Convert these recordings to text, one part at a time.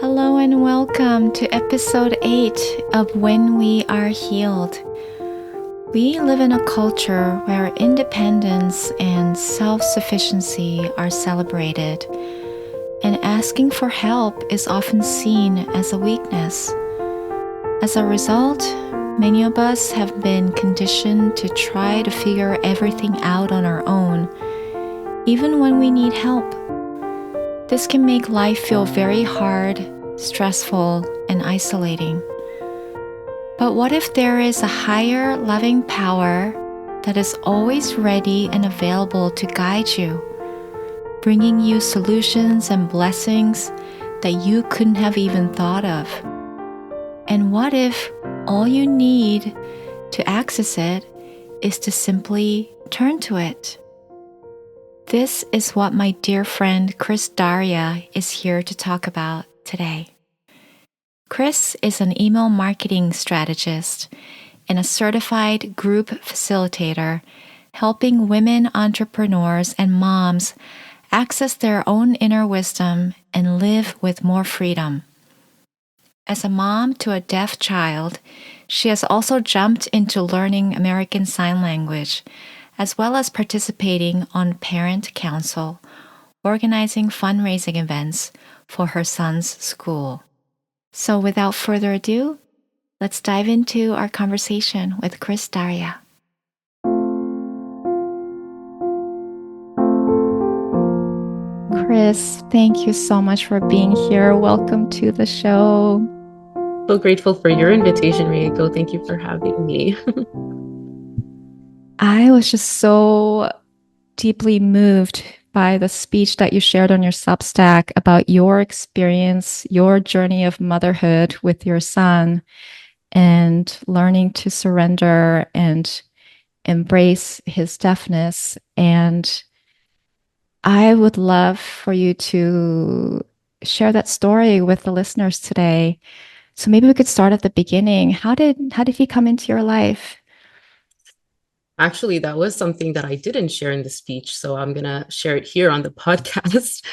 Hello and welcome to episode 8 of When We Are Healed. We live in a culture where independence and self sufficiency are celebrated, and asking for help is often seen as a weakness. As a result, many of us have been conditioned to try to figure everything out on our own, even when we need help. This can make life feel very hard, stressful, and isolating. But what if there is a higher loving power that is always ready and available to guide you, bringing you solutions and blessings that you couldn't have even thought of? And what if all you need to access it is to simply turn to it? This is what my dear friend Kris Daria is here to talk about today. Kris is an email marketing strategist and a certified group facilitator, helping women entrepreneurs and moms access their own inner wisdom and live with more freedom. As a mom to a deaf child, she has also jumped into learning American Sign Language, as well as participating on Parent Council, organizing fundraising events for her son's school. So without further ado, let's dive into our conversation with Kris Daria. Kris, thank you so much for being here. Welcome to the show. So grateful for your invitation, Rieko. Thank you for having me. I was just so deeply moved by the speech that you shared on your Substack about your experience, your journey of motherhood with your son, and learning to surrender and embrace his deafness. And I would love for you to share that story with the listeners today. So maybe we could start at the beginning. How did he come into your life? Actually, that was something that I didn't share in the speech, so I'm gonna share it here on the podcast.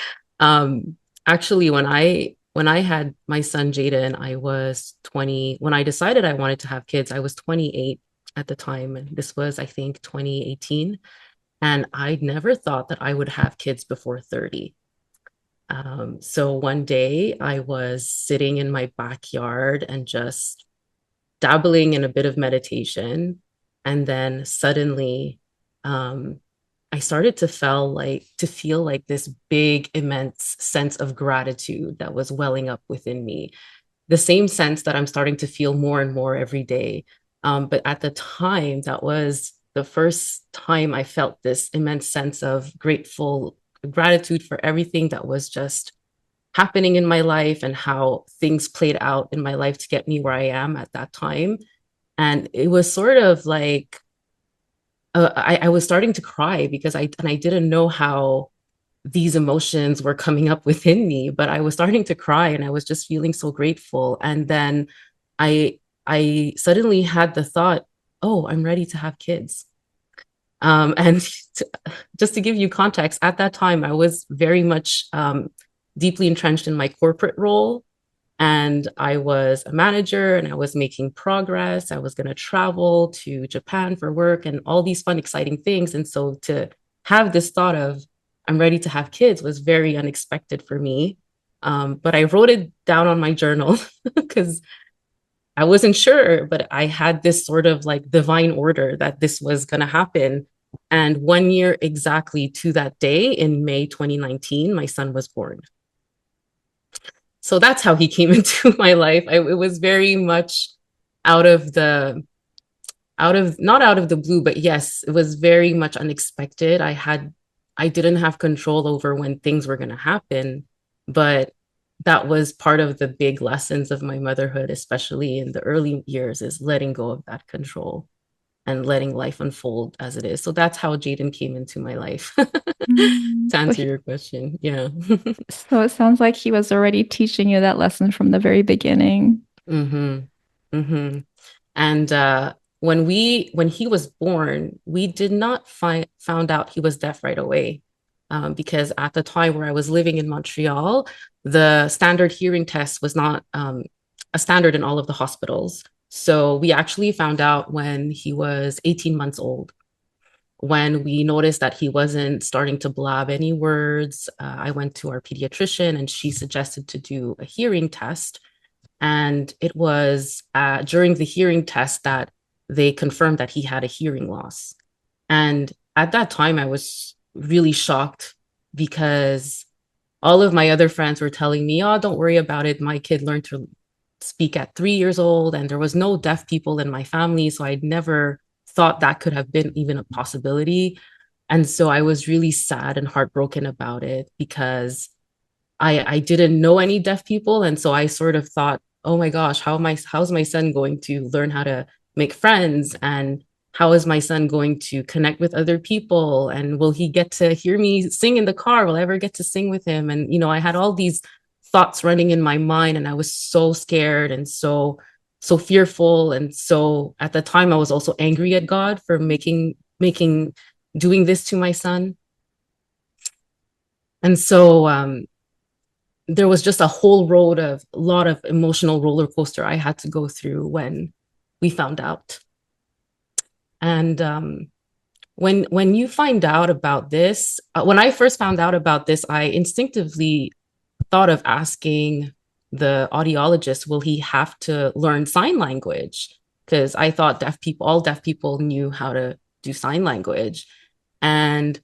Actually, when I had my son Jaden, I was 20. When I decided I wanted to have kids, I was 28 at the time. And this was, I think, 2018. And I never thought that I would have kids before 30. So one day I was sitting in my backyard and just dabbling in a bit of meditation. And then suddenly, um, I started to feel like this big, immense sense of gratitude that was welling up within me. The same sense that I'm starting to feel more and more every day. But at the time, that was the first time I felt this immense sense of grateful gratitude for everything that was just happening in my life and how things played out in my life to get me where I am at that time. And it was sort of like I was starting to cry because I didn't know how these emotions were coming up within me, but I was starting to cry and I was just feeling so grateful. And then I suddenly had the thought, oh, I'm ready to have kids. And just to give you context, at that time, I was very much deeply entrenched in my corporate role. And I was a manager and I was making progress. I was going to travel to Japan for work and all these fun, exciting things. And so to have this thought of, I'm ready to have kids was very unexpected for me. But I wrote it down on my journal because I wasn't sure, but I had this sort of like divine order that this was going to happen. And 1 year exactly to that day in May 2019, my son was born. So that's how he came into my life. It was very much out of the not out of the blue, but yes, it was very much unexpected. I didn't have control over when things were going to happen, but that was part of the big lessons of my motherhood, especially in the early years, is letting go of that control and letting life unfold as it is. So that's how Jaden came into my life. Mm, To So, answer he, your question. Yeah. so it sounds like he was already teaching you that lesson from the very beginning. Mm-hmm. Mm-hmm. And when he was born, we did not find found out he was deaf right away. because at the time where I was living in Montreal, the standard hearing test was not a standard in all of the hospitals. So we actually found out when he was 18 months old. When we noticed that he wasn't starting to blab any words, I went to our pediatrician and she suggested to do a hearing test. And it was during the hearing test that they confirmed that he had a hearing loss. And at that time, I was really shocked because all of my other friends were telling me, oh, don't worry about it. My kid learned to speak at 3 years old, and there was no deaf people in my family. So I'd never thought that could have been even a possibility. And so I was really sad and heartbroken about it because I didn't know any deaf people. And so I sort of thought, oh my gosh, how's my son going to learn how to make friends? And how is my son going to connect with other people? And will he get to hear me sing in the car? Will I ever get to sing with him? And, I had all these thoughts running in my mind and I was so scared and so fearful. And so at the time I was also angry at God for making doing this to my son. And so there was just a whole road of a lot of emotional roller coaster I had to go through when we found out. And when you find out about this, when I first found out about this, I instinctively thought of asking the audiologist, will he have to learn sign language? Because I thought all deaf people knew how to do sign language. And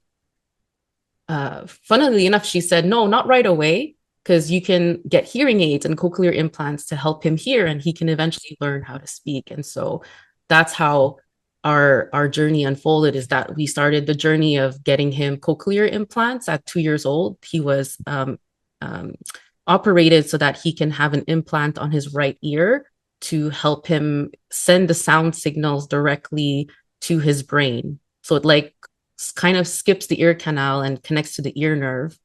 funnily enough, she said, no, not right away, because you can get hearing aids and cochlear implants to help him hear, and he can eventually learn how to speak. And so that's how our journey unfolded, is that we started the journey of getting him cochlear implants at 2 years old. He was operated so that he can have an implant on his right ear to help him send the sound signals directly to his brain. So it like kind of skips the ear canal and connects to the ear nerve.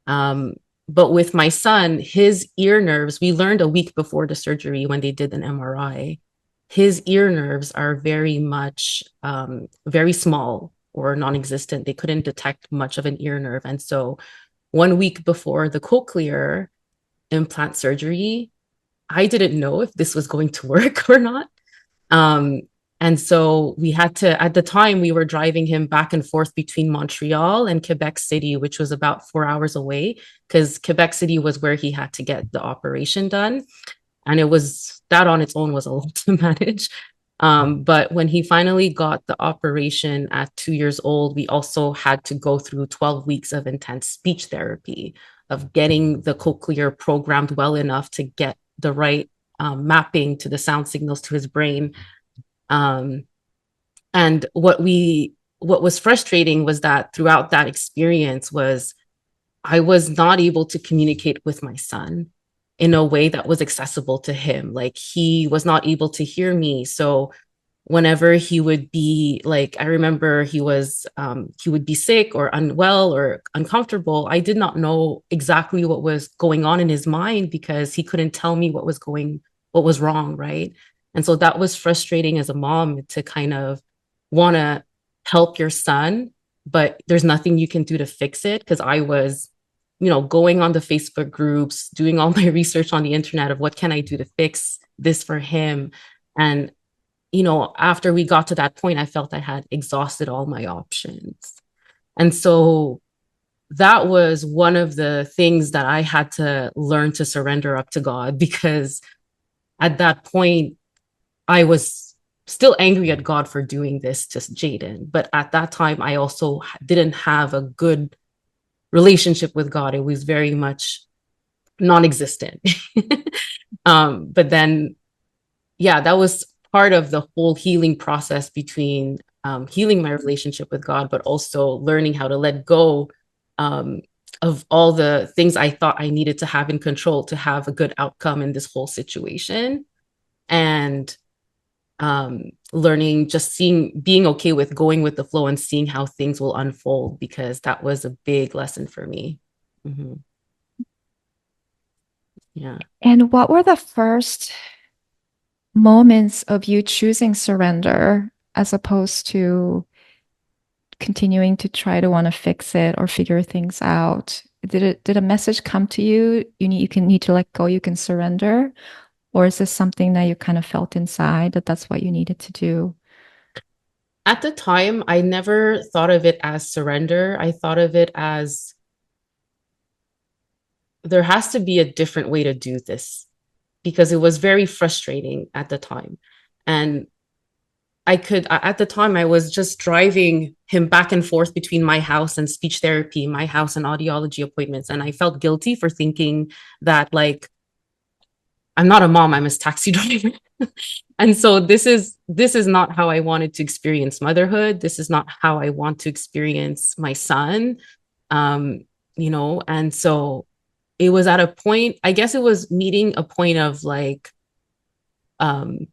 But with my son, his ear nerves, we learned a week before the surgery when they did an MRI, his ear nerves are very much very small or non-existent. They couldn't detect much of an ear nerve. And so 1 week before the cochlear implant surgery, I didn't know if this was going to work or not. Um, and so we had to, at the time, we were driving him back and forth between Montreal and Quebec City, which was about 4 hours away, because Quebec City was where he had to get the operation done. And it was that on its own was a lot to manage. But when he finally got the operation at 2 years old, we also had to go through 12 weeks of intense speech therapy, of getting the cochlear programmed well enough to get the right mapping to the sound signals to his brain. Um, and what was frustrating was that throughout that experience was I was not able to communicate with my son in a way that was accessible to him. Like he was not able to hear me. So whenever he would be like, I remember he would be sick or unwell or uncomfortable, I did not know exactly what was going on in his mind because he couldn't tell me what was wrong, right? And so that was frustrating as a mom, to kind of want to help your son, but there's nothing you can do to fix it, because I was going on the Facebook groups, doing all my research on the internet of what can I do to fix this for him. And after we got to that point, I felt I had exhausted all my options. And so that was one of the things that I had to learn to surrender up to God, because at that point, I was still angry at God for doing this to Jaden. But at that time, I also didn't have a good relationship with God. It was very much non-existent. But then, yeah, that was part of the whole healing process, between healing my relationship with God, but also learning how to let go of all the things I thought I needed to have in control to have a good outcome in this whole situation. And learning, being okay with going with the flow and seeing how things will unfold, because that was a big lesson for me. Mm-hmm. Yeah. And what were the first moments of you choosing surrender as opposed to continuing to try to want to fix it or figure things out? Did a message come to you? You can need to let go, you can surrender? Or is this something that you kind of felt inside that that's what you needed to do? At the time, I never thought of it as surrender. I thought of it as there has to be a different way to do this because it was very frustrating at the time. And at the time, I was just driving him back and forth between my house and speech therapy, my house and audiology appointments. And I felt guilty for thinking that, like, I'm not a mom, I'm a taxi driver. And so this is not how I wanted to experience motherhood. This is not how I want to experience my son. Um, and so it was at a point, I guess it was meeting a point of like um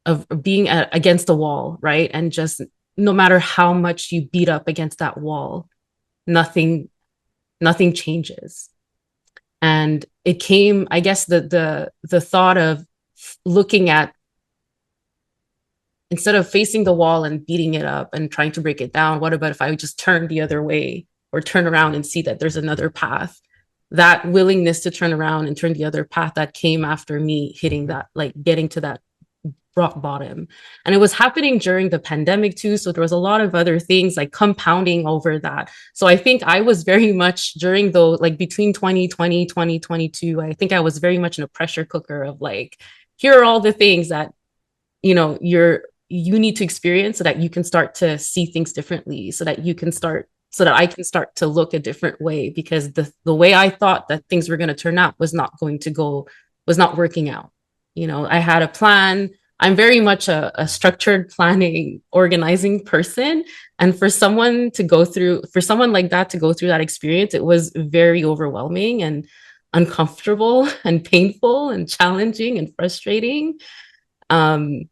of being against the wall, right? And just no matter how much you beat up against that wall, nothing nothing changes. And it came, I guess, the thought of looking at, instead of facing the wall and beating it up and trying to break it down, what about if I would just turn the other way or turn around and see that there's another path? That willingness to turn around and turn the other path, that came after me hitting that, like getting to that rock bottom. And it was happening during the pandemic too. So there was a lot of other things like compounding over that. So I think I was very much during those, like between 2020, 2022, I think I was very much in a pressure cooker of like, here are all the things that, you need to experience so that you can start to see things differently, so that I can start to look a different way, because the way I thought that things were going to turn out was not working out. I had a plan. I'm very much a structured, planning, organizing person. And for someone like that to go through that experience, it was very overwhelming and uncomfortable and painful and challenging and frustrating. Um,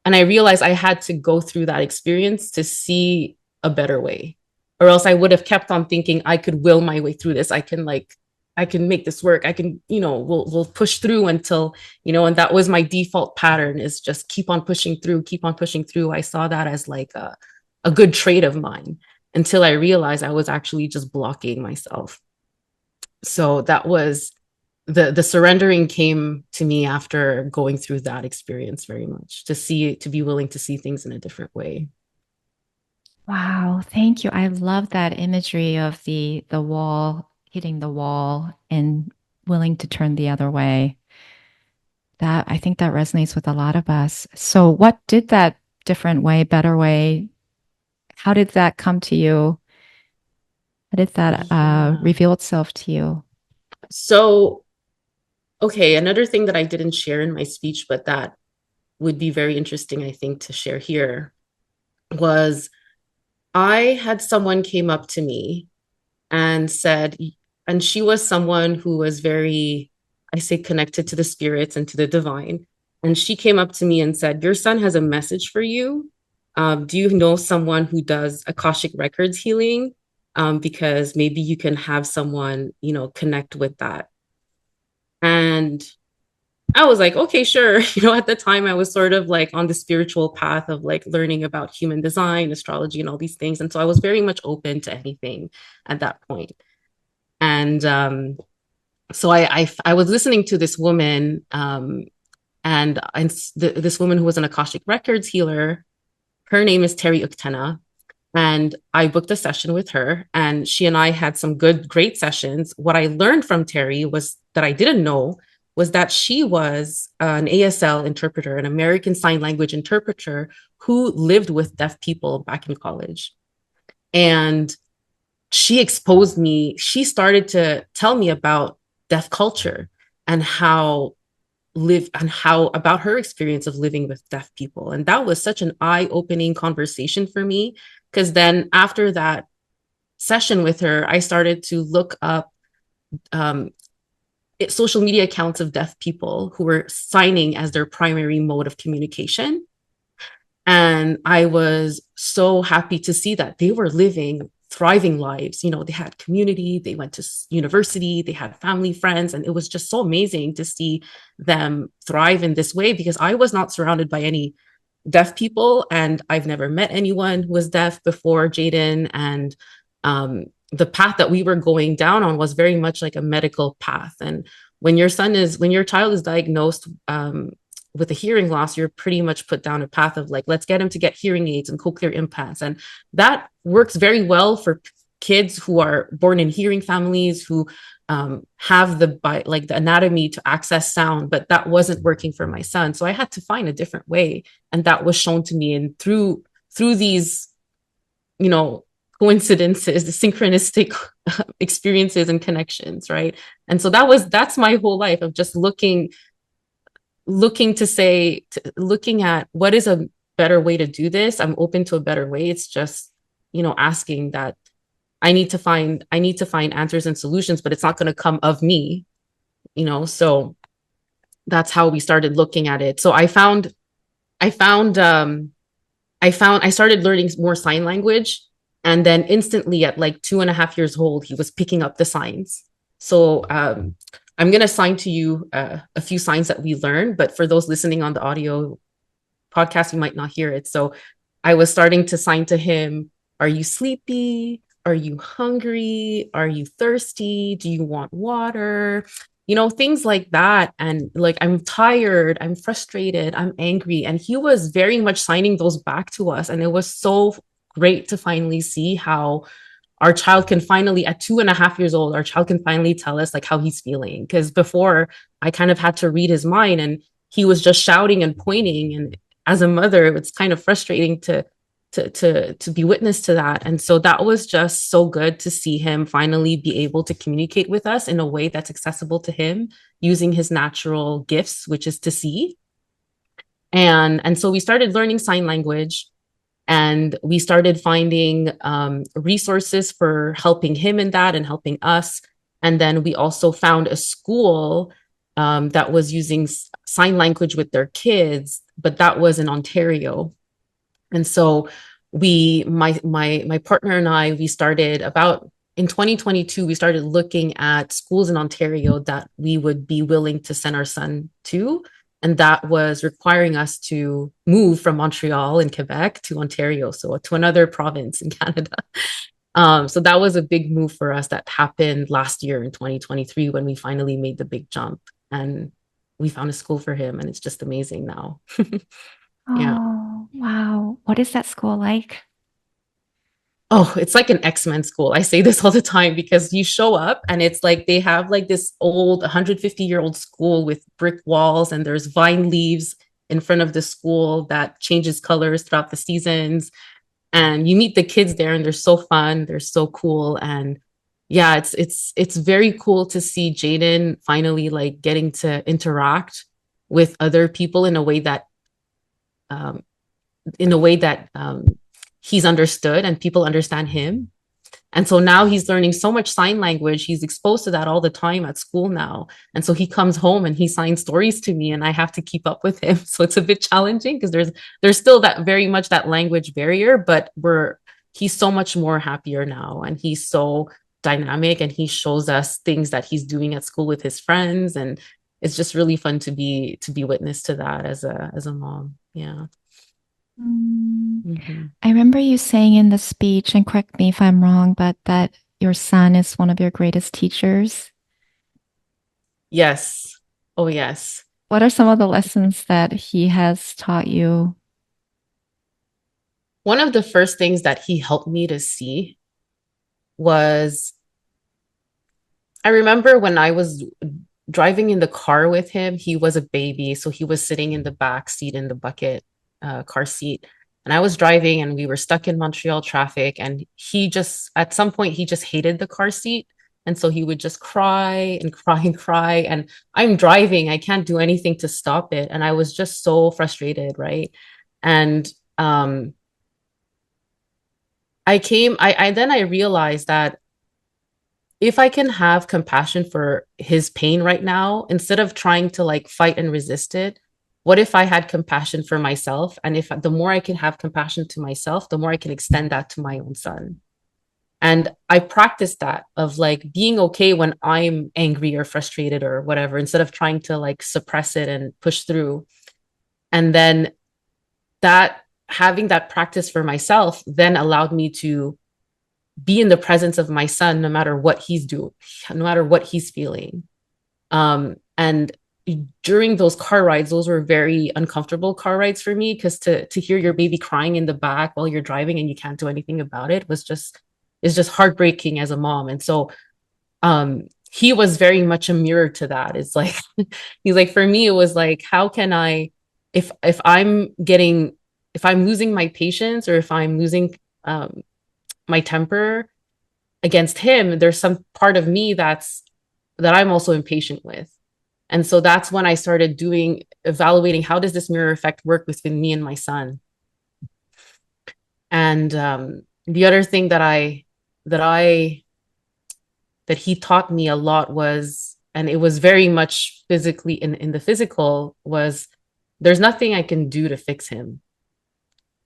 and I realized I had to go through that experience to see a better way, or else I would have kept on thinking I could will my way through this. I can make this work. I can, we'll push through until, and that was my default pattern, is just keep on pushing through, keep on pushing through. I saw that as like a good trait of mine, until I realized I was actually just blocking myself. So that was the surrendering came to me after going through that experience, very much to be willing to see things in a different way. Wow, thank you. I love that imagery of the wall, hitting the wall and willing to turn the other way. That I think that resonates with a lot of us. So what did that different way, better way, how did that come to you? How did that Yeah. reveal itself to you? So, okay, another thing that I didn't share in my speech, but that would be very interesting, I think, to share here, was I had someone came up to me and said, and she was someone who was very, I say, connected to the spirits and to the divine. And she came up to me and said, your son has a message for you. Do you know someone who does Akashic Records healing? Because maybe you can have someone, connect with that. And I was like, okay, sure. At the time I was sort of like on the spiritual path of like learning about human design, astrology, and all these things. And so I was very much open to anything at that point. And so I was listening to this woman, this woman who was an Akashic Records healer. Her name is Terry Uktena. And I booked a session with her, and she and I had some great sessions. What I learned from Terry was that I didn't know was that she was an ASL interpreter, an American Sign Language interpreter who lived with deaf people back in college. And she started to tell me about deaf culture and how about her experience of living with deaf people. And that was such an eye-opening conversation for me, because then after that session with her, I started to look up um, social media accounts of deaf people who were signing as their primary mode of communication. And I was so happy to see that they were living thriving lives. They had community, they went to university, they had family, friends, and it was just so amazing to see them thrive in this way, because I was not surrounded by any deaf people, and I've never met anyone who was deaf before Jaden. And the path that we were going down on was very much like a medical path. And when your child is diagnosed with a hearing loss, you're pretty much put down a path of like, let's get him to get hearing aids and cochlear implants. And that works very well for kids who are born in hearing families, who have the anatomy to access sound, but that wasn't working for my son. So I had to find a different way. And that was shown to me. And through these, you know, coincidences, the synchronistic experiences and connections, right? And so that's my whole life of just looking at what is a better way to do this. I'm open to a better way. It's just, asking that I need to find answers and solutions, but it's not going to come of me, so that's how we started looking at it. So I started learning more sign language. And then instantly at like 2.5 years old, he was picking up the signs. So I'm going to sign to you a few signs that we learned. But for those listening on the audio podcast, you might not hear it. So I was starting to sign to him, are you sleepy? Are you hungry? Are you thirsty? Do you want water? Things like that. And like, I'm tired, I'm frustrated, I'm angry. And he was very much signing those back to us. And it was so great to finally see how our child can finally, at 2.5 years old, our child can finally tell us like how he's feeling. Because before I kind of had to read his mind and he was just shouting and pointing. And as a mother, it's kind of frustrating to be witness to that. And so that was just so good to see him finally be able to communicate with us in a way that's accessible to him using his natural gifts, which is to see. And so we started learning sign language, and we started finding resources for helping him in that and helping us. And then we also found a school that was using sign language with their kids, but that was in Ontario. And so my partner and I, we started about in 2022, we started looking at schools in Ontario that we would be willing to send our son to. And that was requiring us to move from Montreal in Quebec to Ontario, so to another province in Canada. So that was a big move for us that happened last year in 2023 when we finally made the big jump and we found a school for him, and it's just amazing now. Yeah. Oh, wow. What is that school like? Oh, it's like an X-Men school. I say this all the time because you show up and it's like they have like this old 150-year-old school with brick walls, and there's vine leaves in front of the school that changes colors throughout the seasons. And you meet the kids there and they're so fun, they're so cool. And yeah, it's very cool to see Jaden finally like getting to interact with other people um, in a way that he's understood and people understand him. And so now he's learning so much sign language. He's exposed to that all the time at school now. And so he comes home and he signs stories to me and I have to keep up with him. So it's a bit challenging because there's still that very much that language barrier, but he's so much more happier now, and he's so dynamic, and he shows us things that he's doing at school with his friends, and it's just really fun to be witness to that as a mom. Yeah. Mm. Mm-hmm. I remember you saying in the speech, and correct me if I'm wrong, but that your son is one of your greatest teachers. Yes. Oh, yes. What are some of the lessons that he has taught you? One of the first things that he helped me to see was, I remember when I was driving in the car with him, he was a baby. So he was sitting in the back seat in the bucket car seat. And I was driving and we were stuck in Montreal traffic. And at some point, he just hated the car seat. And so he would just cry and cry and cry. And I'm driving, I can't do anything to stop it. And I was just so frustrated, right? And then I realized that if I can have compassion for his pain right now, instead of trying to like fight and resist it, what if I had compassion for myself? And if the more I can have compassion to myself, the more I can extend that to my own son. And I practiced that of like being okay when I'm angry or frustrated or whatever, instead of trying to like suppress it and push through. And then that having that practice for myself then allowed me to be in the presence of my son no matter what he's doing, no matter what he's feeling. And during those car rides, those were very uncomfortable car rides for me, because to hear your baby crying in the back while you're driving and you can't do anything about it was just is just heartbreaking as a mom. And so he was very much a mirror to that. It's like he's like, for me, it was like, how can I, if I'm getting, if I'm losing my patience, or if I'm losing um, my temper against him, there's some part of me that I'm also impatient with. And so that's when I started doing evaluating, how does this mirror effect work within me and my son. And the other thing that I that he taught me a lot was, and it was very much physically in the physical, was there's nothing I can do to fix him.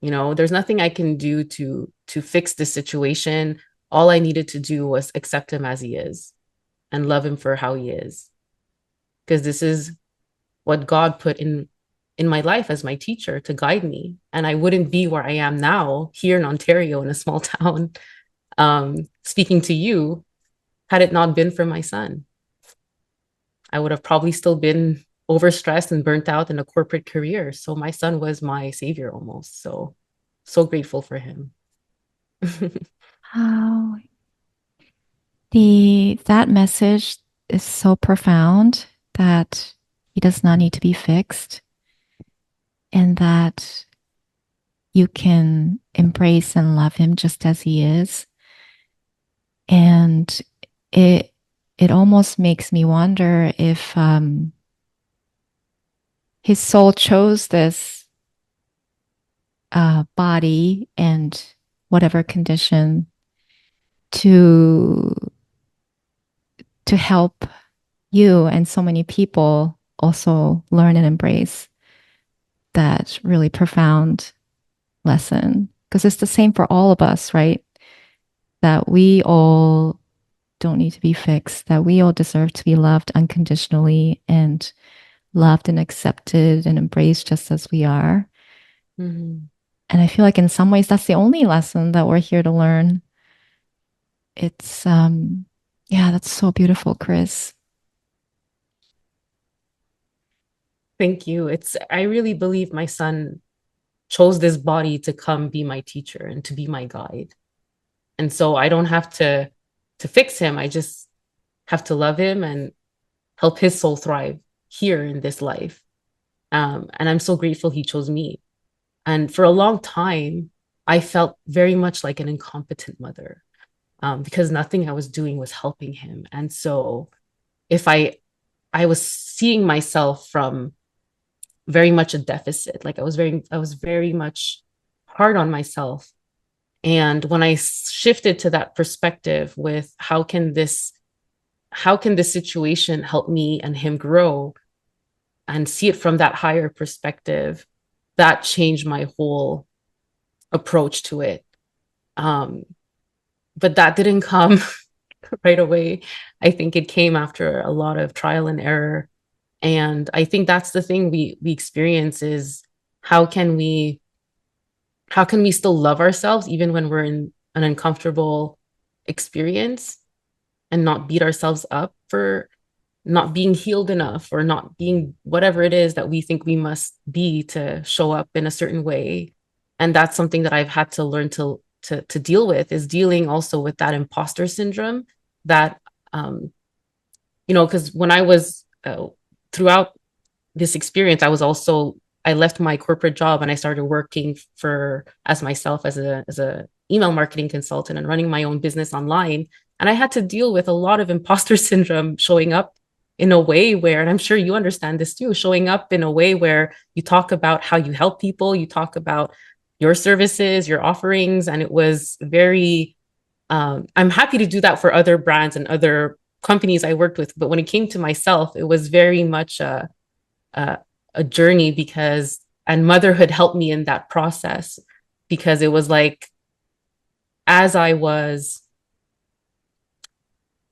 You know, there's nothing I can do to fix this situation. All I needed to do was accept him as he is and love him for how he is. Because this is what God put in my life as my teacher to guide me. And I wouldn't be where I am now here in Ontario in a small town, speaking to you, had it not been for my son. I would have probably still been overstressed and burnt out in a corporate career. So my son was my savior almost. So, so grateful for him. How the that message is so profound that he does not need to be fixed, and that you can embrace and love him just as he is. And it it almost makes me wonder if his soul chose this body and whatever condition to help you and so many people also learn and embrace that really profound lesson. Because it's the same for all of us, right? That we all don't need to be fixed, that we all deserve to be loved unconditionally and loved and accepted and embraced just as we are. Mm-hmm. And I feel like in some ways that's the only lesson that we're here to learn. It's yeah, that's so beautiful, Kris. Thank you. I really believe my son chose this body to come be my teacher and to be my guide. And so I don't have to fix him. I just have to love him and help his soul thrive here in this life. And I'm so grateful he chose me. And for a long time, I felt very much like an incompetent mother, because nothing I was doing was helping him. And so if I was seeing myself from very much a deficit, like I was very much hard on myself. And when I shifted to that perspective with how can this situation help me and him grow, and see it from that higher perspective, that changed my whole approach to it. Um, but that didn't come right away. I think it came after a lot of trial and error. And I think that's the thing we experience is, how can we how can we still love ourselves even when we're in an uncomfortable experience, and not beat ourselves up for not being healed enough, or not being whatever it is that we think we must be to show up in a certain way. And that's something that I've had to learn to deal with, is dealing also with that imposter syndrome that because when I was throughout this experience, I left my corporate job and I started working for as myself as a email marketing consultant and running my own business online. And I had to deal with a lot of imposter syndrome showing up in a way where, and I'm sure you understand this too, showing up in a way where you talk about how you help people, you talk about your services, your offerings. And it was very, I'm happy to do that for other brands and other companies I worked with. But when it came to myself, it was very much a, a journey, and motherhood helped me in that process, because it was like, as I was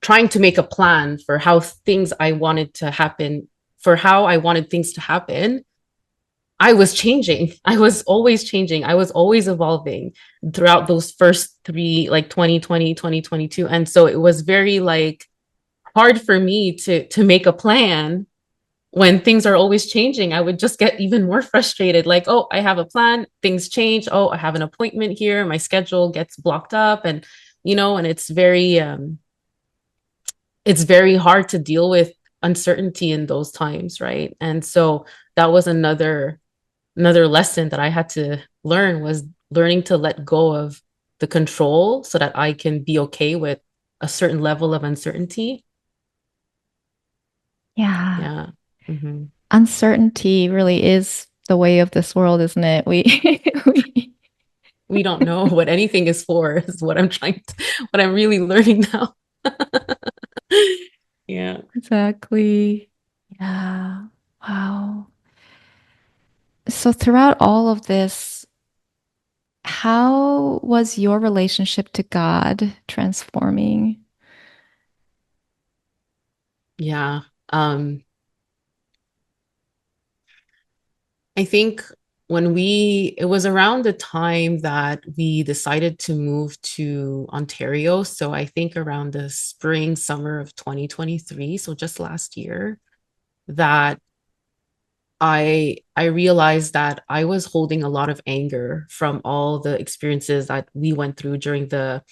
trying to make a plan for how things I wanted to happen, for how I wanted things to happen, I was changing. I was always changing. I was always evolving throughout those first three, like 2020, 2022. And so it was very like hard for me to make a plan when things are always changing. I would just get even more frustrated. Like, oh, I have a plan, things change. Oh, I have an appointment here. My schedule gets blocked up. And, and it's very hard to deal with uncertainty in those times, right? And so that was another lesson that I had to learn, was learning to let go of the control so that I can be okay with a certain level of uncertainty. Yeah. Yeah. Mm-hmm. Uncertainty really is the way of this world, isn't it? We We don't know what anything is for, is what I'm really learning now. Yeah. exactly. Yeah. Wow. So throughout all of this, how was your relationship to God transforming? Yeah. Um, I think it was around the time that we decided to move to Ontario. So I think around the spring, summer of 2023, so just last year, that I realized that I was holding a lot of anger from all the experiences that we went through during the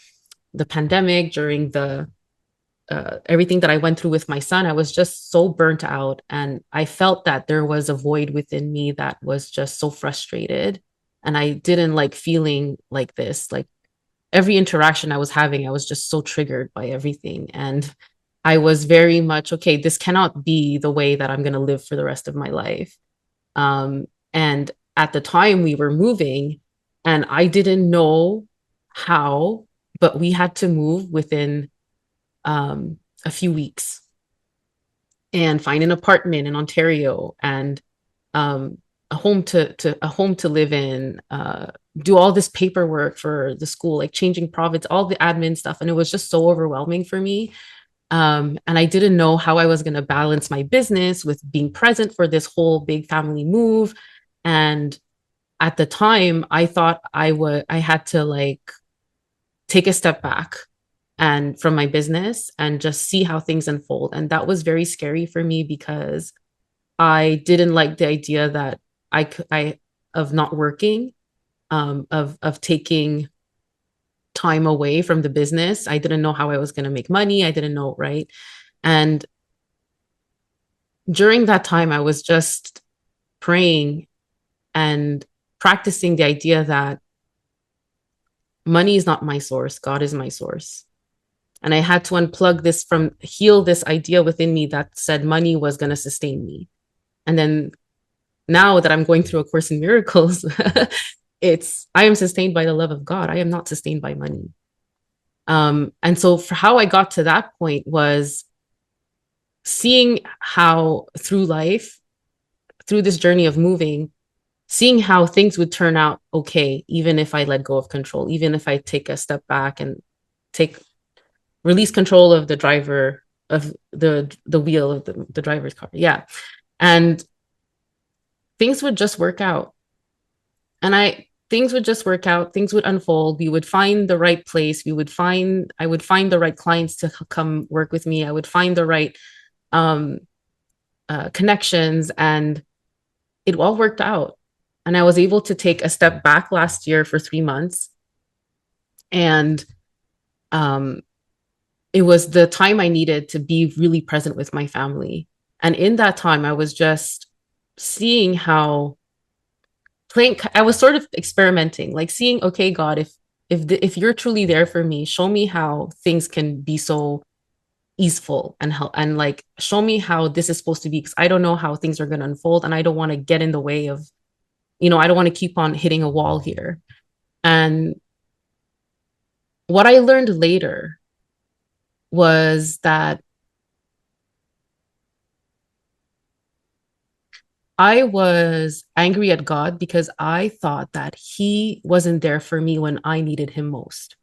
pandemic, during the everything that I went through with my son. I was just so burnt out. And I felt that there was a void within me that was just so frustrated. And I didn't like feeling like this. Like every interaction I was having, I was just so triggered by everything. And I was very much, okay, this cannot be the way that I'm going to live for the rest of my life. And at the time we were moving, and I didn't know how, but we had to move within a few weeks and find an apartment in Ontario and um, a home to live in, do all this paperwork for the school, like changing province, all the admin stuff, and it was just so overwhelming for me. And I didn't know how I was going to balance my business with being present for this whole big family move. And at the time, I thought I had to like take a step back and from my business and just see how things unfold. And that was very scary for me because I didn't like the idea that I of not working, of taking time away from the business. I didn't know how I was going to make money. I didn't know, right? And during that time, I was just praying and practicing the idea that money is not my source, God is my source. And I had to unplug this from heal this idea within me that said money was going to sustain me. And then now that I'm going through A Course in Miracles, I am sustained by the love of God. I am not sustained by money. And so for how I got to that point was seeing how through life, through this journey of moving, seeing how things would turn out okay, even if I let go of control, even if I take a step back and take release control of the driver of the wheel of the driver's car. Yeah. And things would just work out. And things would just work out, things would unfold. We would find the right place. I would find the right clients to come work with me. I would find the right um, connections, and it all worked out. And I was able to take a step back last year for 3 months. And um, it was the time I needed to be really present with my family. And in that time, I was just seeing how I was sort of experimenting, like seeing, okay, God, if you're truly there for me, show me how things can be so easeful and help, and like show me how this is supposed to be, because I don't know how things are going to unfold, and I don't want to get in the way of, I don't want to keep on hitting a wall here. And what I learned later was that I was angry at God because I thought that he wasn't there for me when I needed him most.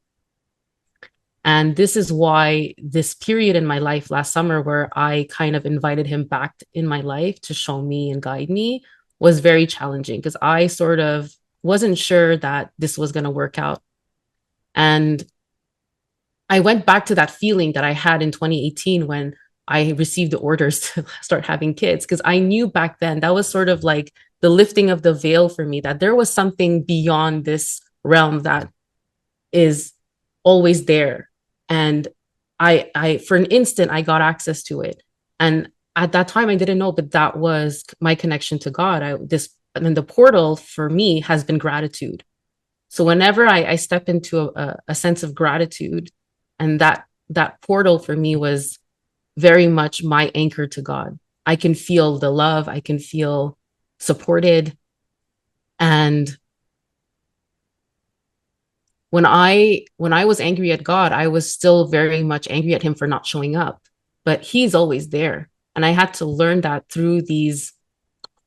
And this is why this period in my life last summer, where I kind of invited him back in my life to show me and guide me, was very challenging because I sort of wasn't sure that this was going to work out. And I went back to that feeling that I had in 2018 when I received the orders to start having kids, because I knew back then that was sort of like the lifting of the veil for me, that there was something beyond this realm that is always there. And for an instant, I got access to it. And at that time, I didn't know, but that was my connection to God. And then the portal for me has been gratitude. So whenever I step into a sense of gratitude, and that portal for me was very much my anchor to God. I can feel the love, I can feel supported. And when I was angry at God, I was still very much angry at him for not showing up. But he's always there. And I had to learn that through these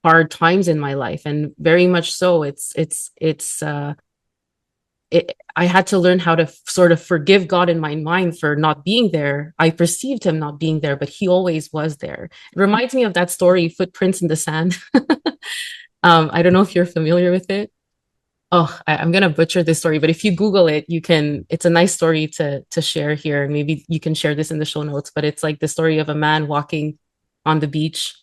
hard times in my life. And very much so, I had to learn how to sort of forgive God in my mind for not being there. I perceived him not being there, but he always was there. It reminds me of that story, Footprints in the Sand. I don't know if you're familiar with it. Oh, I'm gonna butcher this story, but if you Google it, it's a nice story to share here. Maybe you can share this in the show notes, but it's like the story of a man walking on the beach,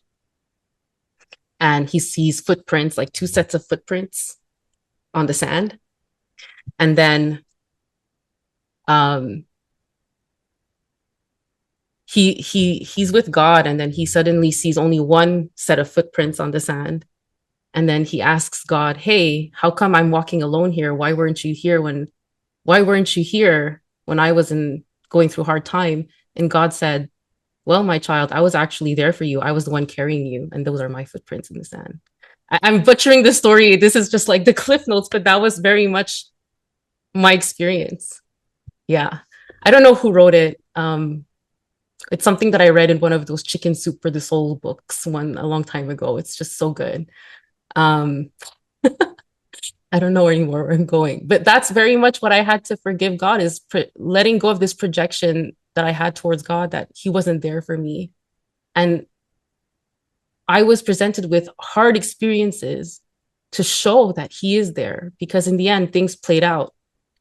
and he sees footprints, like two sets of footprints on the sand. And then um he's with God, and then he suddenly sees only one set of footprints on the sand. And then he asks God, "Hey, how come I'm walking alone here? Why weren't you here when I was going through a hard time?" And God said, "Well, my child, I was actually there for you. I was the one carrying you, and those are my footprints in the sand." I'm butchering the story. This is just like the cliff notes, but that was very much my experience. Yeah. I don't know who wrote it. It's something that I read in one of those Chicken Soup for the Soul books a long time ago. It's just so good. Um, I don't know anymore where I'm going, but that's very much what I had to forgive God, is letting go of this projection that I had towards God, that he wasn't there for me. And I was presented with hard experiences to show that he is there, because in the end, things played out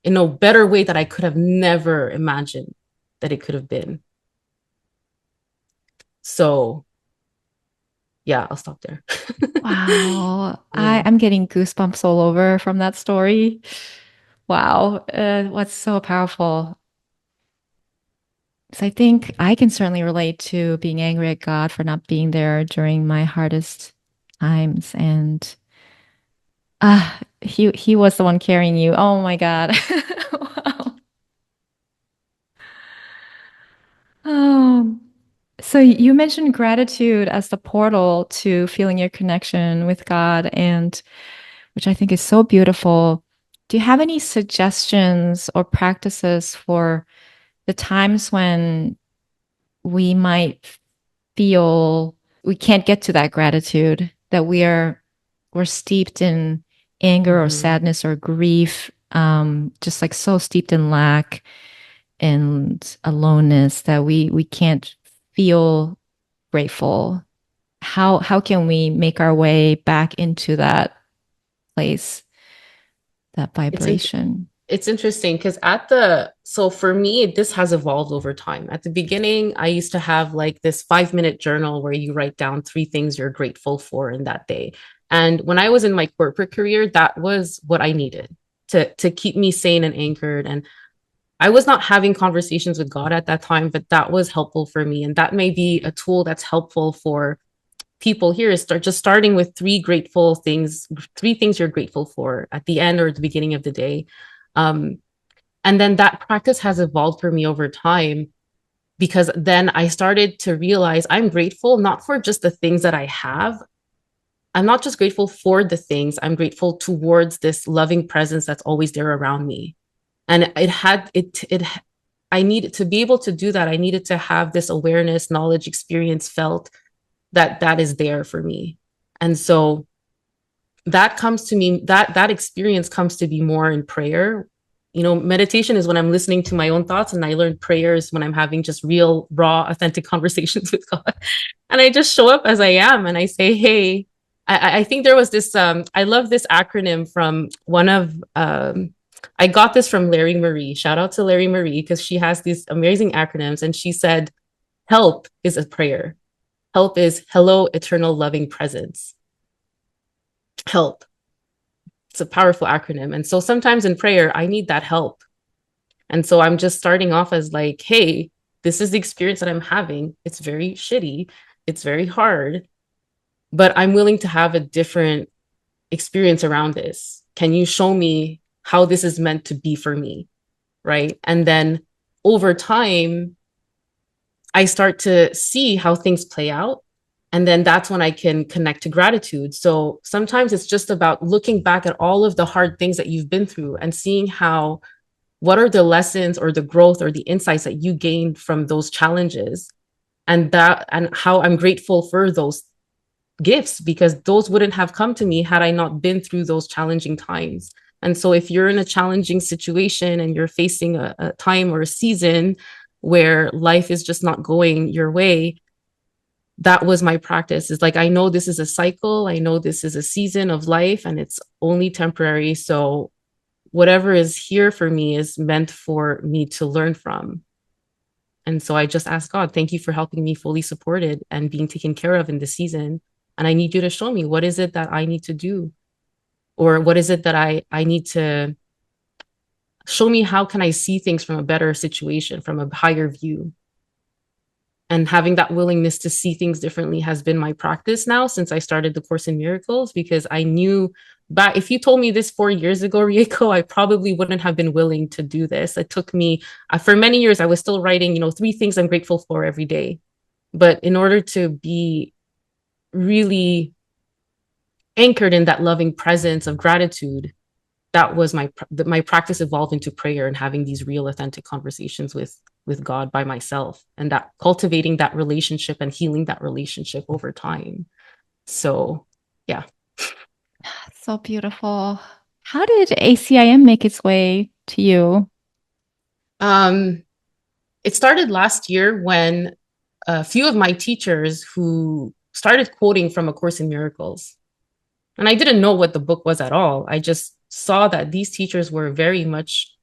in a better way that I could have never imagined that it could have been. So yeah, I'll stop there. Wow. Yeah. I'm getting goosebumps all over from that story. Wow. What's so powerful. So I think I can certainly relate to being angry at God for not being there during my hardest times. And he was the one carrying you. Oh my God. Wow. Oh, so you mentioned gratitude as the portal to feeling your connection with God, and which I think is so beautiful. Do you have any suggestions or practices for the times when we might feel we can't get to that gratitude, that we're steeped in anger or Mm-hmm. sadness or grief, just like so steeped in lack and aloneness that we can't feel grateful? How can we make our way back into that place, that It's in, vibration? it's interesting because so for me, this has evolved over time. At the beginning, I used to have like this 5-minute journal where you write down 3 things you're grateful for in that day. And when I was in my corporate career, that was what I needed to keep me sane and anchored. And I was not having conversations with God at that time, but that was helpful for me. And that may be a tool that's helpful for people here, is starting with 3 things you're grateful for at the end or at the beginning of the day. Um, and then that practice has evolved for me over time, because then I started to realize I'm grateful not for just the things that I have. I'm not just grateful for the things, I'm grateful towards this loving presence that's always there around me. And I needed to be able to do that. I needed to have this awareness, knowledge, experience felt that is there for me. And so that experience comes to be more in prayer. Meditation is when I'm listening to my own thoughts, and I learn prayers when I'm having just real, raw, authentic conversations with God. And I just show up as I am, and I say, "Hey, I think there was this, I love this acronym from one of, I got this from Larry Marie. Shout out to Larry Marie because she has these amazing acronyms. And she said, help is a prayer. Help is hello, eternal loving presence. Help. It's a powerful acronym. And so sometimes in prayer, I need that help. And so I'm just starting off as like, hey, this is the experience that I'm having. It's very shitty. It's very hard, but I'm willing to have a different experience around this. Can you show me how this is meant to be for me? Right. And then over time, I start to see how things play out. And then that's when I can connect to gratitude. So sometimes it's just about looking back at all of the hard things that you've been through and seeing how, what are the lessons or the growth or the insights that you gained from those challenges, and how I'm grateful for those gifts, because those wouldn't have come to me had I not been through those challenging times. And so if you're in a challenging situation and you're facing a time or a season where life is just not going your way, that was my practice. Is like, I know this is a cycle. I know this is a season of life and it's only temporary. So whatever is here for me is meant for me to learn from. And so I just ask God, thank you for helping me fully supported and being taken care of in this season. And I need you to show me, what is it that I need to do? Or what is it that I need to show me? How can I see things from a better situation, from a higher view? And having that willingness to see things differently has been my practice now since I started the Course in Miracles, because I knew back, if you told me this 4 years ago, Rieko, I probably wouldn't have been willing to do this. It took me, for many years, I was still writing, 3 things I'm grateful for every day. But in order to be really anchored in that loving presence of gratitude, that was my practice evolved into prayer and having these real authentic conversations with God by myself, and that cultivating that relationship and healing that relationship over time. So yeah. So beautiful. How did ACIM make its way to you? It started last year when a few of my teachers who started quoting from A Course in Miracles. And I didn't know what the book was at all. I just saw that these teachers were very much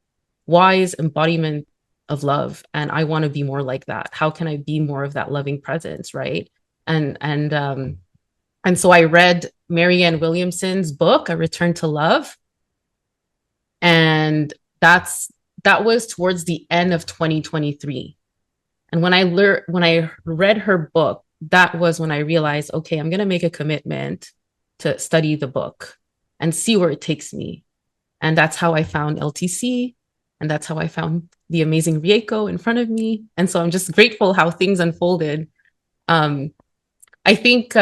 wise embodiment of love. And I want to be more like that. How can I be more of that loving presence? Right. And so I read Marianne Williamson's book, A Return to Love. And that was towards the end of 2023. And when I read her book, that was when I realized, okay, I'm going to make a commitment to study the book and see where it takes me. And that's how I found LTC. And that's how I found the amazing Rieko in front of me. And so I'm just grateful how things unfolded. Um, I think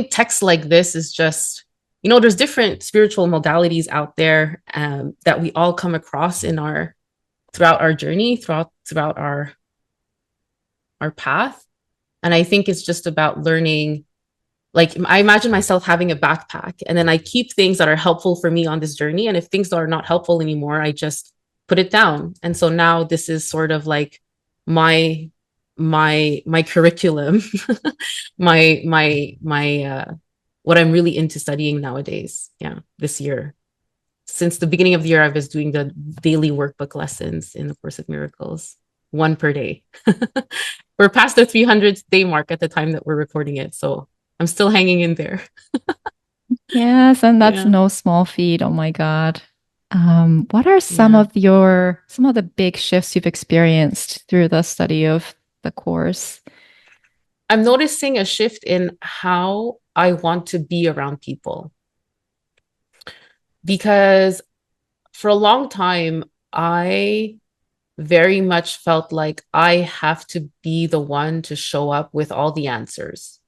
texts like this is just, there's different spiritual modalities out there that we all come across throughout our journey, throughout our path. And I think it's just about learning. Like, I imagine myself having a backpack, and then I keep things that are helpful for me on this journey. And if things are not helpful anymore, I just put it down. And so now this is sort of like my curriculum, my what I'm really into studying nowadays. Yeah, this year. Since the beginning of the year, I was doing the daily workbook lessons in the Course of Miracles, one per day. We're past the 300th day mark at the time that we're recording it. So I'm still hanging in there. Yes, and that's Yeah. no small feat. Oh my God. What are Yeah. some of the big shifts you've experienced through the study of the course? I'm noticing a shift in how I want to be around people, because for a long time, I very much felt like I have to be the one to show up with all the answers,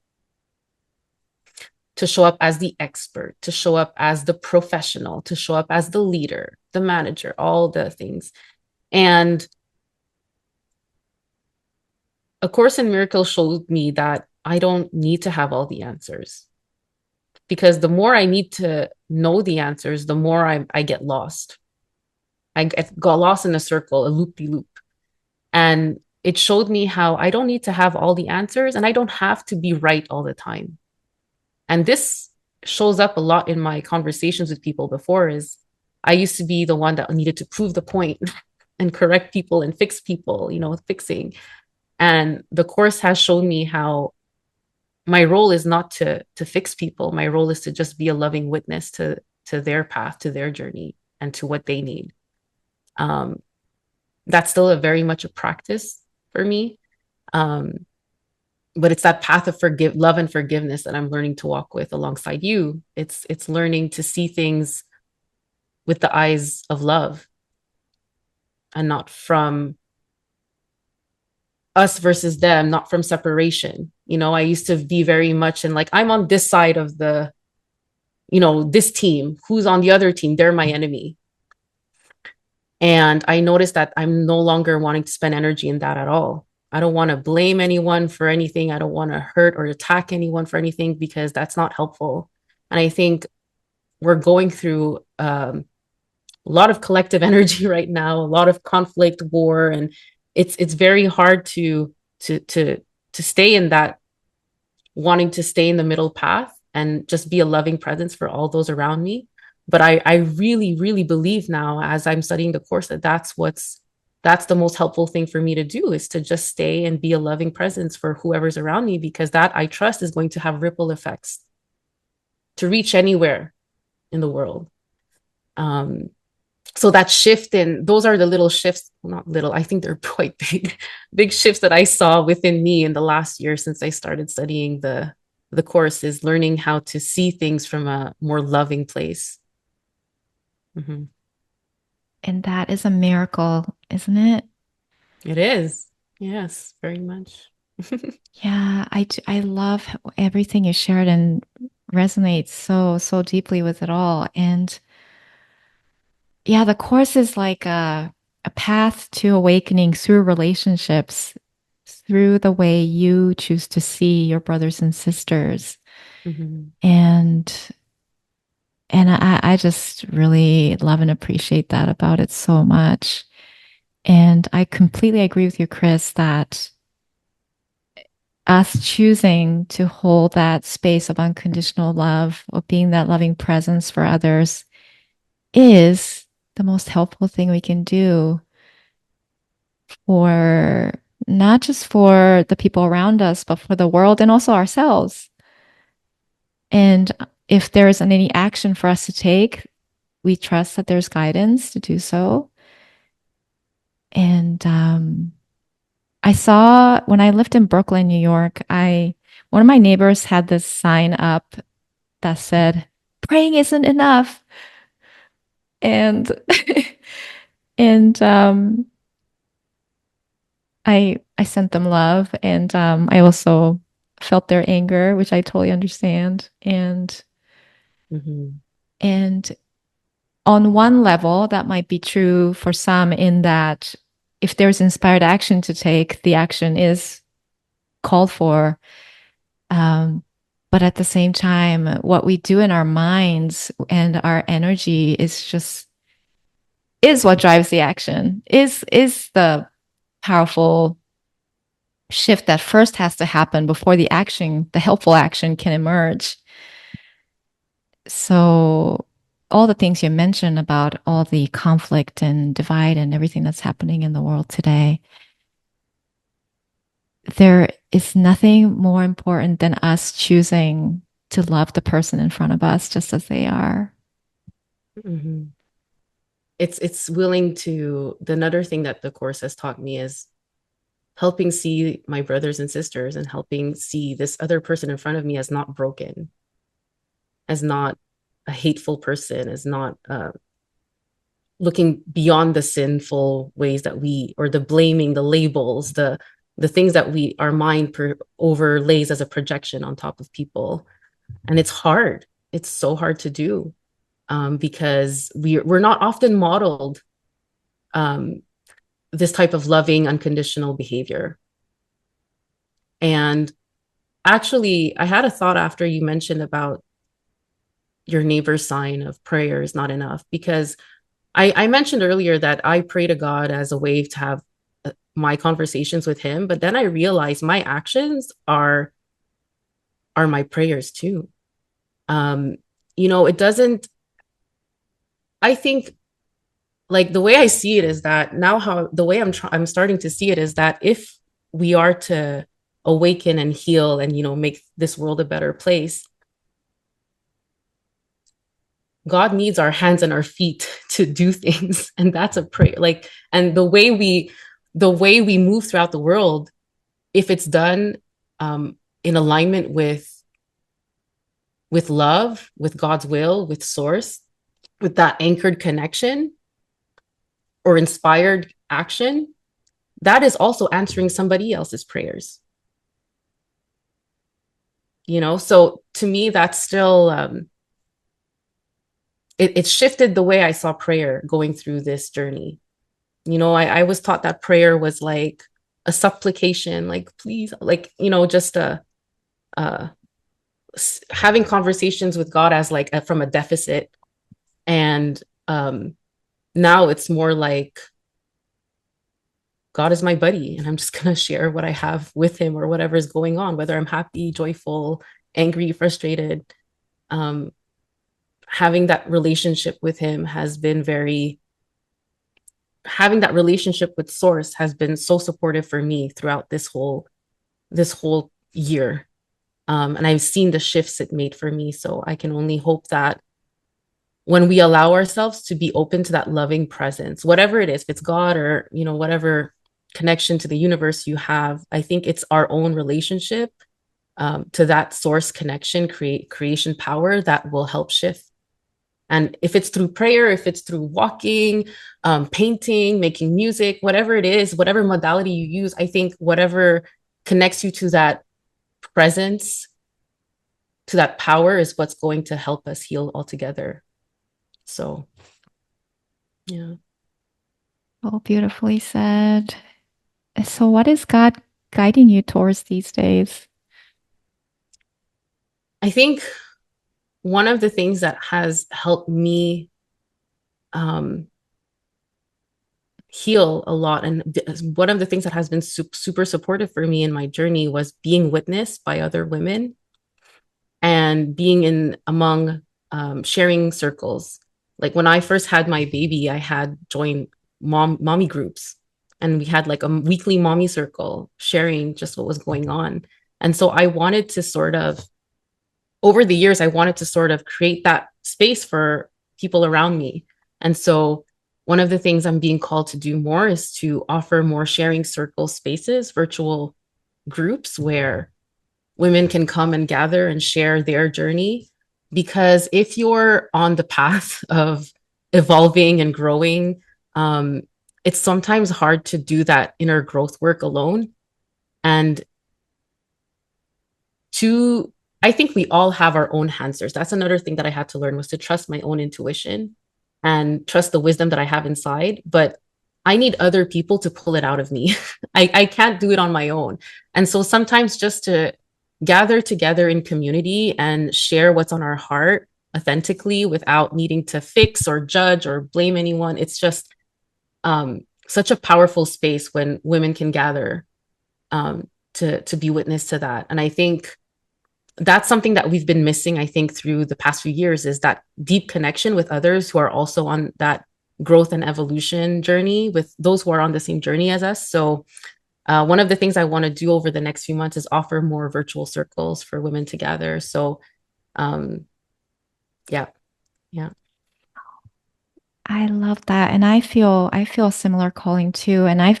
to show up as the expert, to show up as the professional, to show up as the leader, the manager, all the things. And A Course in Miracles showed me that I don't need to have all the answers, because the more I need to know the answers, the more I get lost. Got lost in a circle, a loop-de-loop. And it showed me how I don't need to have all the answers and I don't have to be right all the time. And this shows up a lot in my conversations with people before is I used to be the one that needed to prove the point and correct people and fix people, fixing. And the course has shown me how my role is not to fix people. My role is to just be a loving witness to their path, to their journey, and to what they need. Um, that's still a very much a practice for me. Um, but it's that path of love and forgiveness that I'm learning to walk with alongside you. It's learning to see things with the eyes of love and not from us versus them, not from separation. I used to be very much in like, I'm on this side of this team. Who's on the other team? They're my enemy. And I noticed that I'm no longer wanting to spend energy in that at all. I don't want to blame anyone for anything. I don't want to hurt or attack anyone for anything because that's not helpful. And I think we're going through a lot of collective energy right now, a lot of conflict, war, and it's very hard to stay in that, wanting to stay in the middle path and just be a loving presence for all those around me. But I really, really believe now, as I'm studying the course, that that's the most helpful thing for me to do, is to just stay and be a loving presence for whoever's around me, because that I trust is going to have ripple effects to reach anywhere in the world. Um, so that shift in those are the little shifts, not little, I think they're quite big shifts that I saw within me in the last year since I started studying the course, is learning how to see things from a more loving place. Mm-hmm. And that is a miracle, isn't it? It is. Yes, very much. Yeah, I love everything you shared and resonates so deeply with it all. And yeah, the course is like a path to awakening through relationships, through the way you choose to see your brothers and sisters. Mm-hmm. And I just really love and appreciate that about it so much. And I completely agree with you, Kris, that us choosing to hold that space of unconditional love, of being that loving presence for others, is the most helpful thing we can do for not just for the people around us, but for the world and also ourselves. And if there isn't any action for us to take, we trust that there's guidance to do so. And I saw when I lived in Brooklyn, New York, I one of my neighbors had this sign up that said, "Praying isn't enough," and and I sent them love, and I also felt their anger, which I totally understand, Mm-hmm. and on one level, that might be true for some, in that if there's inspired action to take, the action is called for. Um, but at the same time, what we do in our minds and our energy is what drives the action, is the powerful shift that first has to happen before the action, the helpful action, can emerge. So all the things you mentioned about all the conflict and divide and everything that's happening in the world today, there is nothing more important than us choosing to love the person in front of us just as they are. Mm-hmm. It's willing to, the another thing that the course has taught me is helping see my brothers and sisters and helping see this other person in front of me as not broken, as not a hateful person, as not looking beyond the sinful ways that we, or the blaming, the labels, the things that our mind overlays as a projection on top of people. And it's hard. It's so hard to do, because we're not often modeled um, this type of loving, unconditional behavior. And actually, I had a thought after you mentioned about your neighbor's sign of prayer is not enough, because I mentioned earlier that I pray to God as a way to have my conversations with him, but then I realized my actions are my prayers too. Um, it doesn't, I think, like, the way I see it is that now, how the way I'm starting to see it is that if we are to awaken and heal and make this world a better place, God needs our hands and our feet to do things. And that's a prayer. Like, and the way we move throughout the world, if it's done in alignment with love, with God's will, with source, with that anchored connection or inspired action, that is also answering somebody else's prayers. So to me, that's still it shifted the way I saw prayer going through this journey. I was taught that prayer was like a supplication, like, please, like, just uh having conversations with God as like from a deficit. And now it's more like God is my buddy, and I'm just going to share what I have with him or whatever is going on, whether I'm happy, joyful, angry, frustrated. um Having that relationship with him has been very having that relationship with source has been so supportive for me throughout this whole year. And I've seen the shifts it made for me, so I can only hope that when we allow ourselves to be open to that loving presence, whatever it is, if it's God or whatever connection to the universe you have, I think it's our own relationship to that source connection, creation power that will help shift. And if it's through prayer, if it's through walking, painting, making music, whatever it is, whatever modality you use, I think whatever connects you to that presence, to that power, is what's going to help us heal altogether. So, yeah. Oh, beautifully said. So, what is God guiding you towards these days? I think one of the things that has helped me um, heal a lot, and one of the things that has been super supportive for me in my journey, was being witnessed by other women and being in among sharing circles. Like when I first had my baby, I had joined mommy groups, and we had like a weekly mommy circle sharing just what was going on. And so I wanted to sort of, over the years, I wanted to sort of create that space for people around me. And so one of the things I'm being called to do more is to offer more sharing circle spaces, virtual groups where women can come and gather and share their journey. Because if you're on the path of evolving and growing, um, it's sometimes hard to do that inner growth work alone. And to I think we all have our own answers. That's another thing that I had to learn, was to trust my own intuition and trust the wisdom that I have inside. But I need other people to pull it out of me. I can't do it on my own. And so sometimes just to gather together in community and share what's on our heart authentically without needing to fix or judge or blame anyone, it's just such a powerful space when women can gather to be witness to that. And I think that's something that we've been missing, I think, through the past few years, is that deep connection with others who are also on that growth and evolution journey, with those who are on the same journey as us. So one of the things I want to do over the next few months is offer more virtual circles for women to gather. So um, yeah, yeah. I love that. And I feel a similar calling too. And I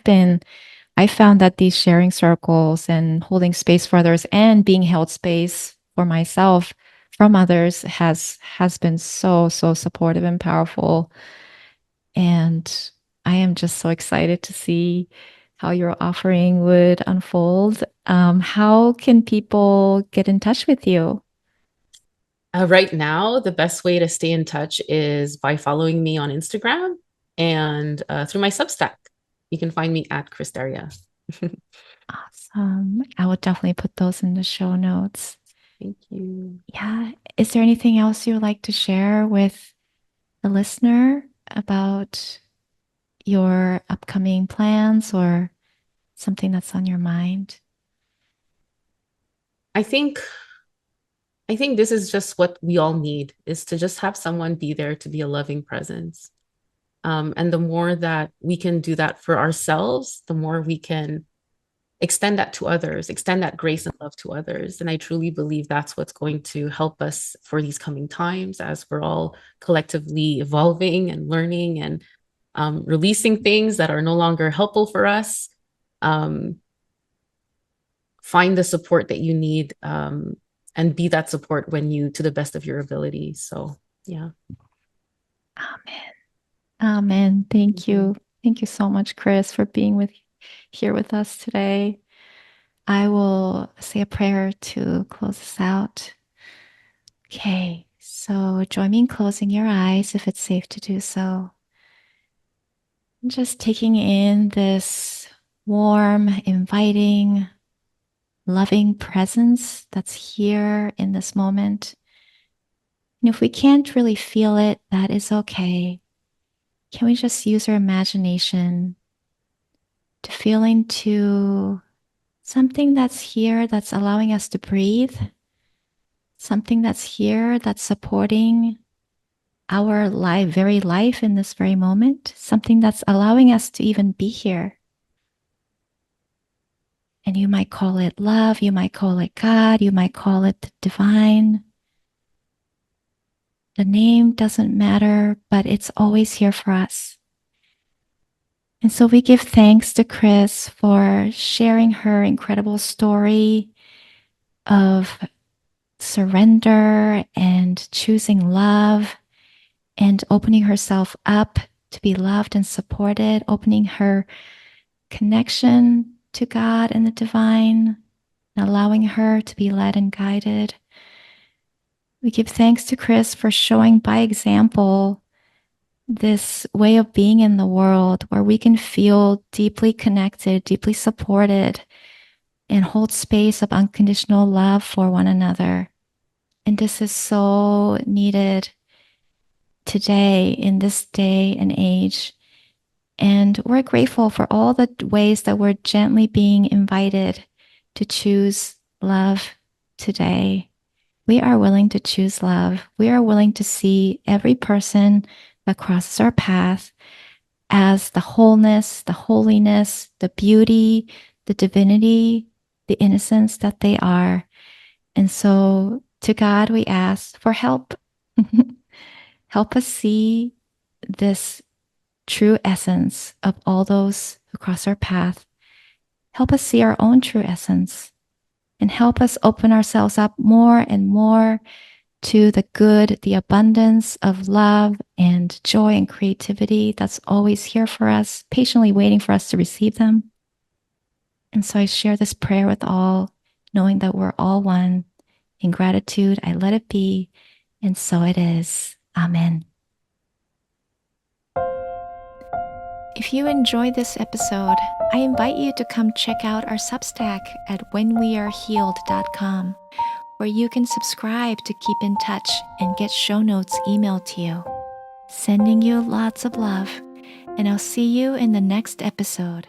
found that these sharing circles and holding space for others and being held space for myself from others has been so supportive and powerful. And I am just so excited to see how your offering would unfold. How can people get in touch with you? Right now, the best way to stay in touch is by following me on Instagram and through my Substack. You can find me at Kris Daria. I will definitely put those in the show notes. Thank you. Yeah. Is there anything else you would like to share with the listener about your upcoming plans or something that's on your mind? I think I think this is just what we all need, is to just have someone be there to be a loving presence. And the more that we can do that for ourselves, the more we can extend that to others, extend that grace and love to others. And I truly believe that's what's going to help us for these coming times as we're all collectively evolving and learning and releasing things that are no longer helpful for us. Um, find the support that you need, and be that support when you, to the best of your ability. So, yeah. Amen. Amen. Thank you. Thank you so much, Kris, for being here with us today. I will say a prayer to close this out. Okay, so join me in closing your eyes if it's safe to do so. Just taking in this warm, inviting, loving presence that's here in this moment. And if we can't really feel it, that is okay. Can we just use our imagination to feel into something that's here that's allowing us to breathe, something that's here that's supporting our very life in this very moment, something that's allowing us to even be here. And you might call it love, you might call it God, you might call it the divine. The name doesn't matter, but it's always here for us. And so we give thanks to Kris for sharing her incredible story of surrender and choosing love and opening herself up to be loved and supported, opening her connection to God and the divine, and allowing her to be led and guided. We give thanks to Kris for showing by example this way of being in the world where we can feel deeply connected, deeply supported, and hold space of unconditional love for one another. And this is so needed today in this day and age. And we're grateful for all the ways that we're gently being invited to choose love today. We are willing to choose love. We are willing to see every person that crosses our path as the wholeness, the holiness, the beauty, the divinity, the innocence that they are. And so to God, we ask for help. Help us see this true essence of all those who cross our path. Help us see our own true essence and help us open ourselves up more and more to the good, the abundance of love and joy and creativity that's always here for us, patiently waiting for us to receive them. And so I share this prayer with all, knowing that we're all one. In gratitude, I let it be, and so it is. Amen. If you enjoyed this episode, I invite you to come check out our Substack at whenwearehealed.com, where you can subscribe to keep in touch and get show notes emailed to you. Sending you lots of love, and I'll see you in the next episode